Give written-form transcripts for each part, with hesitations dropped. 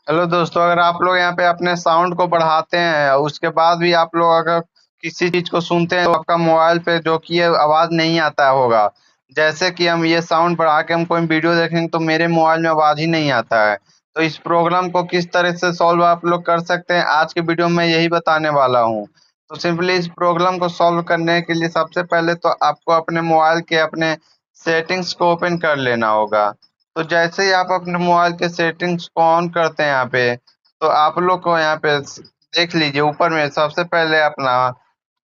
Hello दोस्तों, अगर आप लोग यहाँ पे अपने साउंड को बढ़ाते हैं उसके बाद भी आप लोग अगर किसी चीज को सुनते हैं तो आपका मोबाइल पे जो कि ये आवाज नहीं आता होगा। जैसे कि हम ये साउंड बढ़ा के हम कोई वीडियो देखेंगे तो मेरे मोबाइल में आवाज ही नहीं आता है। तो इस प्रॉब्लम को किस तरह से सॉल्व आप लोग कर सकते हैं, आज के वीडियो में यही बताने वाला हूँ। तो सिंपली इस प्रॉब्लम को सॉल्व करने के लिए सबसे पहले तो आपको अपने मोबाइल के अपने सेटिंग्स को ओपन कर लेना होगा। तो जैसे ही आप अपने मोबाइल के सेटिंग्स को ऑन करते हैं यहाँ पे, तो आप लोग को यहाँ पे देख लीजिए ऊपर में सबसे पहले अपना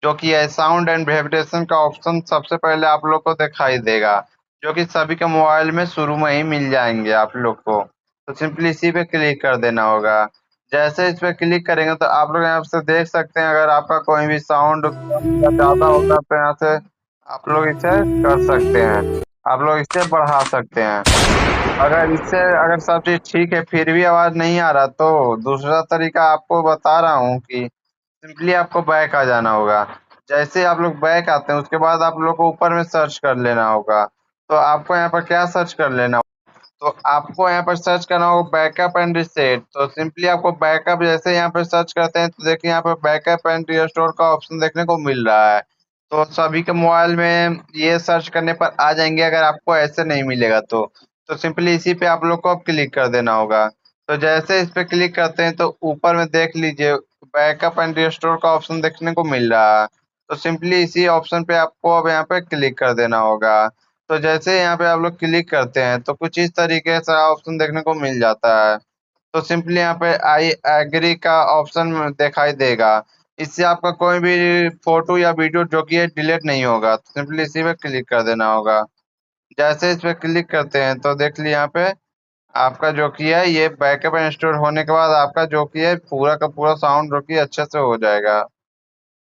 जो कि है साउंड एंड वाइब्रेशन का ऑप्शन सबसे पहले आप लोग को दिखाई देगा, जो कि सभी के मोबाइल में शुरू में ही मिल जाएंगे आप लोग को। तो सिंपली इसी पे क्लिक कर देना होगा। जैसे इस पे क्लिक करेंगे तो आप लोग यहाँ से देख सकते हैं, अगर आपका कोई भी साउंड ज्यादा होगा तो यहाँ से आप लोग इसे कर सकते हैं, आप लोग इसे बढ़ा सकते हैं। अगर सब चीज ठीक है फिर भी आवाज नहीं आ रहा तो दूसरा तरीका आपको बता रहा हूँ कि सिंपली आपको बैक आ जाना होगा। जैसे आप लोग बैक आते हैं उसके बाद आप लोग को ऊपर में सर्च कर लेना होगा। तो आपको यहाँ पर क्या सर्च कर लेना, तो आपको यहाँ पर सर्च करना होगा बैकअप एंड रिसेट। तो सिंपली आपको बैकअप जैसे यहाँ पर सर्च करते हैं तो देखिए यहाँ पर बैकअप एंड रिस्टोर का ऑप्शन देखने को मिल रहा है। तो सभी के मोबाइल में ये सर्च करने पर आ जाएंगे, अगर आपको ऐसे नहीं मिलेगा तो सिंपली इसी पे आप लोग को अब क्लिक कर देना होगा। तो जैसे इस पे क्लिक करते हैं तो ऊपर में देख लीजिए बैकअप एंड रिस्टोर का ऑप्शन देखने को मिल रहा है। तो सिंपली इसी ऑप्शन पे आपको अब यहाँ पे क्लिक कर देना होगा। तो जैसे यहाँ पे आप लोग क्लिक करते हैं तो कुछ इस तरीके से ऑप्शन देखने को मिल जाता है। तो सिंपली यहाँ पे आई एग्री का ऑप्शन दिखाई देगा। इससे आपका कोई भी फोटो या वीडियो जो कि है डिलीट नहीं होगा। तो सिंपली इसी पे क्लिक कर देना होगा। जैसे इस पे क्लिक करते हैं तो देख लिया यहाँ पे आपका जो कि है ये बैकअप इंस्टॉल होने के बाद आपका जो कि है पूरा का पूरा साउंड जो कि अच्छे से हो जाएगा।